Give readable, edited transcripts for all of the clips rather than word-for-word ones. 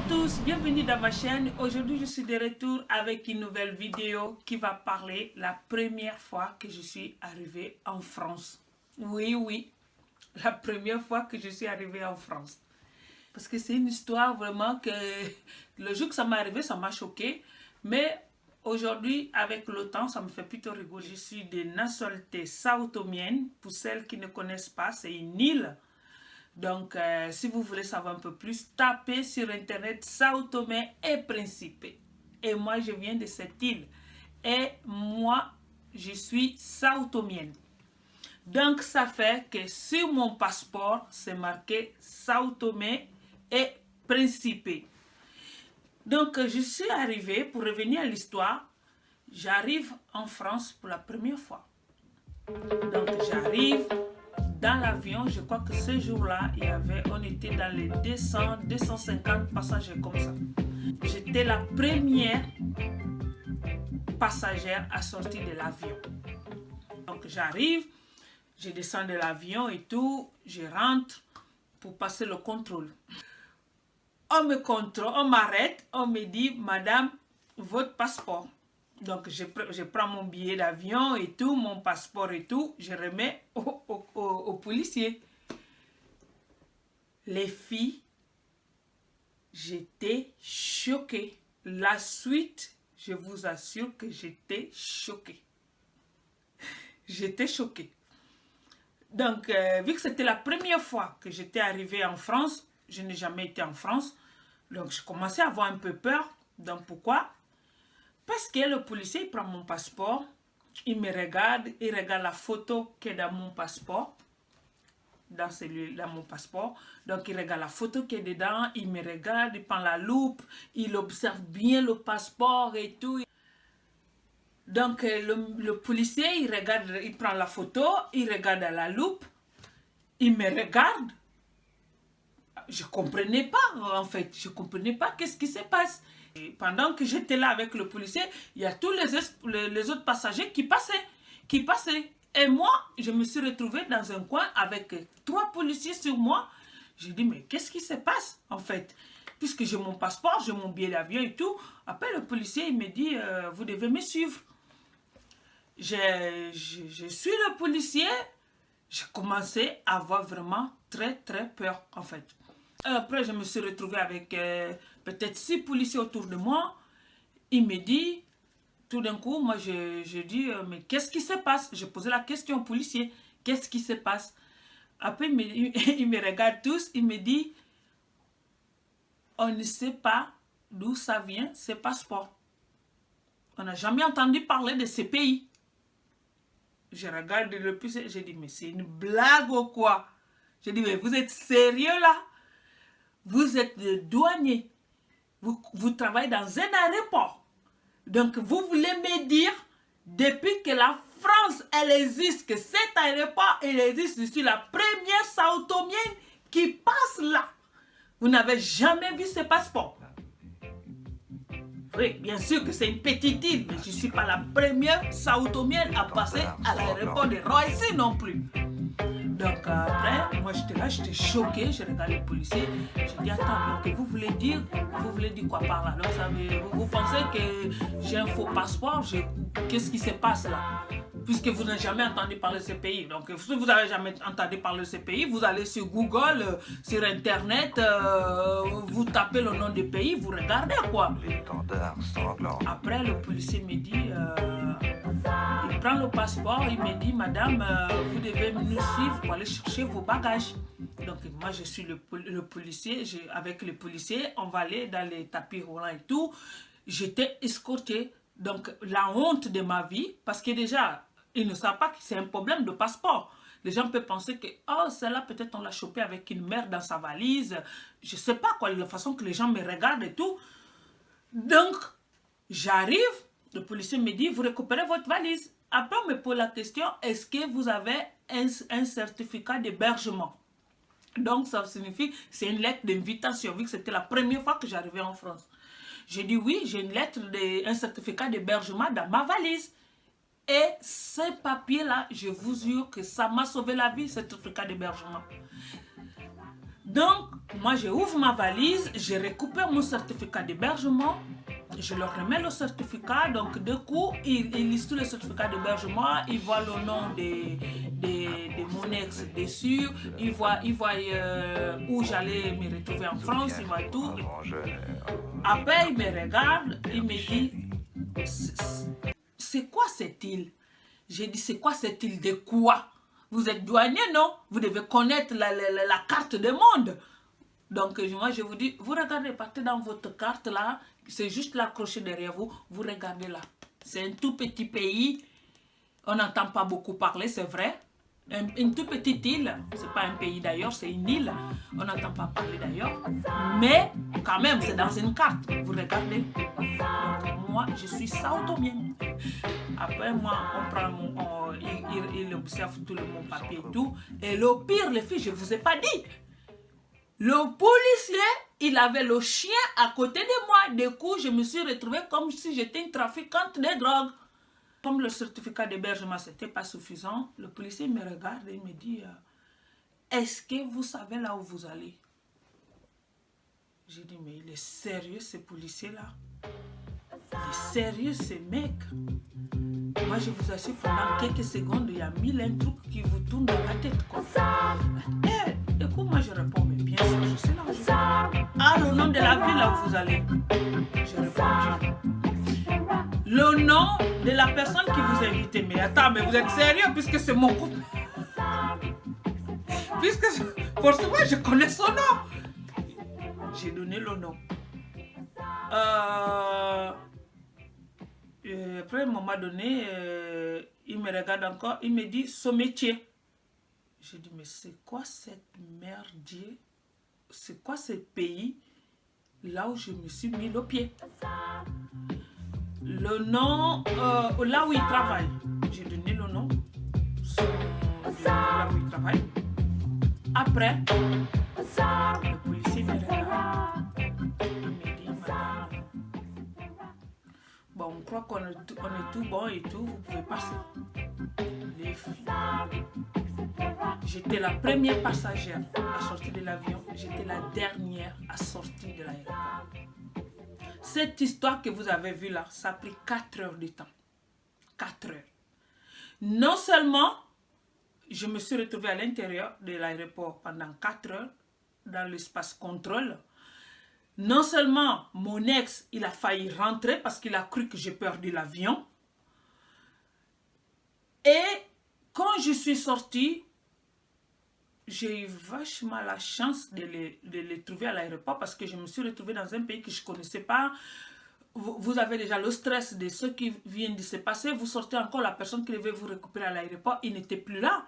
tous, bienvenue dans ma chaîne. Aujourd'hui, je suis de retour avec une nouvelle vidéo qui va parler la première fois que je suis arrivée en France. Oui, la première fois que je suis arrivée en France. Parce que c'est une histoire vraiment que le jour que ça m'est arrivé, ça m'a choqué. Mais aujourd'hui, avec le temps, ça me fait plutôt rigoler. Je suis de nationalité sao-tomienne. Pour celles qui ne connaissent pas, c'est une île. Donc, si vous voulez savoir un peu plus, tapez sur Internet Sao Tomé et Principe. Et moi, je viens de cette île. Et moi, je suis sao-tomienne. Donc, ça fait que sur mon passeport, c'est marqué Sao Tomé et Principe. Donc, je suis arrivée, pour revenir à l'histoire, j'arrive en France pour la première fois. Donc, j'arrive dans l'avion, je crois que ce jour-là, on était dans les 200, 250 passagers comme ça. J'étais la première passagère à sortir de l'avion. Donc j'arrive, je descends de l'avion et tout, je rentre pour passer le contrôle. On me contrôle, on m'arrête, on me dit, madame, votre passeport. Donc je prends mon billet d'avion et tout, mon passeport et tout, je remets au policier. Les filles, j'étais choquée. La suite, je vous assure que j'étais choquée. J'étais choquée. Donc, vu que c'était la première fois que j'étais arrivée en France, je n'ai jamais été en France, donc je commençais à avoir un peu peur. Donc pourquoi? Parce que le policier il prend mon passeport, il me regarde, il regarde la photo qui est dans mon passeport, dans mon passeport. Donc il regarde la photo qui est dedans, il me regarde, il prend la loupe, il observe bien le passeport et tout. Donc le policier, il regarde, il prend la photo, il regarde à la loupe, il me regarde. Je ne comprenais pas en fait, je ne comprenais pas qu'est-ce qui se passe. Et pendant que j'étais là avec le policier, il y a tous les autres passagers qui passaient. Et moi, je me suis retrouvée dans un coin avec 3 policiers sur moi. J'ai dit, mais qu'est-ce qui se passe en fait? Puisque j'ai mon passeport, j'ai mon billet d'avion et tout. Après, le policier, il me dit, vous devez me suivre. Je suis le policier. J'ai commencé à avoir vraiment très peur en fait. Après, je me suis retrouvée avec peut-être 6 policiers autour de moi. Il me dit, tout d'un coup, moi je dis, mais qu'est-ce qui se passe? Je posais la question au policier, qu'est-ce qui se passe? Après, il me regarde tous, il me dit, on ne sait pas d'où ça vient, ces passeports. On n'a jamais entendu parler de ces pays. Je regarde le policier, je dis, mais c'est une blague ou quoi? Je dis, mais vous êtes sérieux là? Vous êtes douanier. Vous travaillez dans un aéroport. Donc, vous voulez me dire, depuis que la France, elle existe, que cet aéroport, il existe, je suis la première sao-tomienne qui passe là. Vous n'avez jamais vu ce passeport. Oui, bien sûr que c'est une petite île, mais je ne suis pas la première sao-tomienne à passer à l'aéroport de Roissy non plus. Donc après, moi j'étais là, j'étais choquée, je regardais les policiers, je dis attends, donc vous voulez dire quoi par là? Donc vous pensez que j'ai un faux passeport, qu'est-ce qui se passe là? Puisque vous n'avez jamais entendu parler de ce pays. Donc si vous n'avez jamais entendu parler de ce pays, vous allez sur Google, sur Internet, vous tapez le nom du pays, vous regardez quoi. Après le policier me dit... il prend le passeport, il me dit, madame, vous devez nous suivre pour aller chercher vos bagages. Donc moi je suis le policier, avec le policier, on va aller dans les tapis roulants et tout. J'étais escortée, donc la honte de ma vie, parce que déjà, ils ne savent pas que c'est un problème de passeport. Les gens peuvent penser que, oh, celle-là, peut-être on l'a chopée avec une merde dans sa valise. Je ne sais pas quoi, la façon que les gens me regardent et tout. Donc, j'arrive, le policier me dit, vous récupérez votre valise. Après, on me pose la question, est-ce que vous avez un certificat d'hébergement? Donc, ça signifie, c'est une lettre d'invitation, vu que c'était la première fois que j'arrivais en France. J'ai dit oui, j'ai une lettre, un certificat d'hébergement dans ma valise. Et ce papier-là, je vous jure que ça m'a sauvé la vie, ce certificat d'hébergement. Donc, moi, je ouvre ma valise, je récupère mon certificat d'hébergement, je leur remets le certificat. Donc, du coup, ils lisent tous les certificats d'hébergement, ils voient le nom de mon ex dessus, ils voient où j'allais me retrouver en France, ils voient tout. Après, ils me regardent, ils me disent, c'est quoi cette île? J'ai dit, c'est quoi cette île de quoi? Vous êtes douanier, non? Vous devez connaître la carte du monde. Donc, moi, je vous dis, vous regardez, partez dans votre carte là, c'est juste l'accrocher derrière vous, vous regardez là. C'est un tout petit pays, on n'entend pas beaucoup parler, c'est vrai. Une toute petite île, c'est pas un pays d'ailleurs, c'est une île, on n'entend pas parler d'ailleurs. Mais, quand même, c'est dans une carte, vous regardez. Donc, moi, je suis saoutomienne. Après, moi, on prend il observe tout mon papier et tout. Et le pire, les filles, je vous ai pas dit. Le policier, il avait le chien à côté de moi. Du coup, je me suis retrouvée comme si j'étais une trafiquante de drogue. Comme le certificat d'hébergement, ce n'était pas suffisant, le policier me regarde et me dit, est-ce que vous savez là où vous allez? J'ai dit, mais il est sérieux ce policier-là? Il est sérieux ce mec? Moi, je vous assure, pendant quelques secondes, il y a mille un trucs qui vous tournent dans la tête, quoi. Et du coup, moi, je réponds, mais bien sûr, je sais là où je vais. Ah, le nom de la ville là où vous allez? Je réponds, le nom de la personne qui vous invite. Mais attends, mais vous êtes sérieux puisque c'est mon couple? Puisque, forcément, je connais son nom. J'ai donné le nom. Après, à un moment donné, il me regarde encore, il me dit son métier. Je dis, mais c'est quoi cette merdier? C'est quoi ce pays là où je me suis mis le pied? Le nom, là où il travaille. J'ai donné le nom de là où il travaille. Après, le policier me regarde. Il me dit, madame, bon, on croit qu'on est tout bon et tout, vous pouvez passer. Les filles. J'étais la première passagère à sortir de l'avion. J'étais la dernière à sortir de l'aéroport. Cette histoire que vous avez vue là, ça a pris 4 heures de temps. 4 heures. Non seulement, je me suis retrouvée à l'intérieur de l'aéroport pendant 4 heures, dans l'espace contrôle. Non seulement, mon ex, il a failli rentrer parce qu'il a cru que j'ai perdu l'avion. Et quand je suis sortie, j'ai eu vachement la chance de les trouver à l'aéroport parce que je me suis retrouvée dans un pays que je ne connaissais pas. Vous avez déjà le stress de ce qui vient de se passer. Vous sortez encore, la personne qui devait vous récupérer à l'aéroport, il n'était plus là.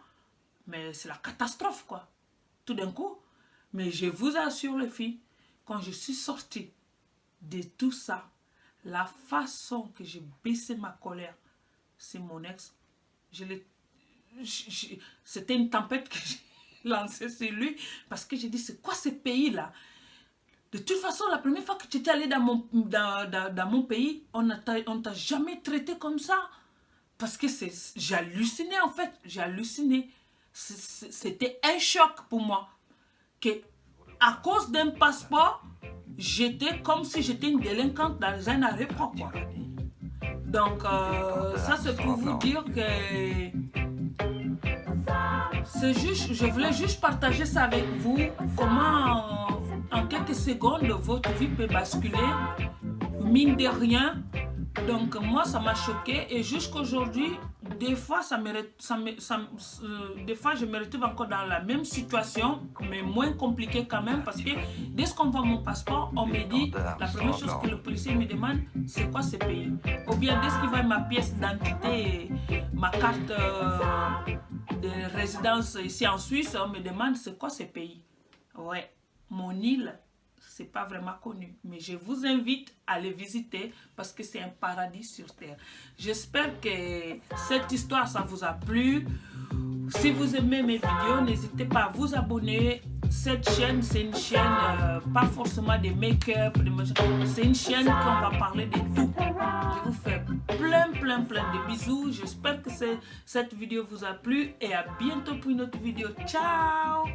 Mais c'est la catastrophe, quoi. Tout d'un coup. Mais je vous assure, les filles, quand je suis sortie de tout ça, la façon que j'ai baissé ma colère, c'est mon ex. C'était une tempête que j'ai lancée sur lui parce que j'ai dit, c'est quoi ce pays-là? De toute façon, la première fois que tu étais allé dans mon pays, on ne t'a jamais traité comme ça. Parce que j'ai halluciné en fait, j'ai halluciné. C'était un choc pour moi. Que à cause d'un passeport, j'étais comme si j'étais une délinquante dans un aéroport, quoi. Donc, ça c'est pour vous dire que c'est juste, je voulais juste partager ça avec vous, comment en quelques secondes votre vie peut basculer, mine de rien. Donc moi ça m'a choqué et jusqu'aujourd'hui, des fois des fois je me retrouve encore dans la même situation, mais moins compliquée quand même, parce que dès qu'on voit mon passeport, on me dit, la première chose que le policier me demande, c'est quoi ce pays? Ou bien dès qu'il voit ma pièce d'identité, ma carte de résidence ici en Suisse, on me demande c'est quoi ce pays? Ouais, mon île, c'est pas vraiment connu, mais je vous invite à le visiter parce que c'est un paradis sur terre. J'espère que cette histoire ça vous a plu. Si vous aimez mes vidéos, n'hésitez pas à vous abonner. Cette chaîne, c'est une chaîne pas forcément de make-up, c'est une chaîne où on va parler de tout. Je vous fais plein de bisous. J'espère que cette vidéo vous a plu et à bientôt pour une autre vidéo. Ciao!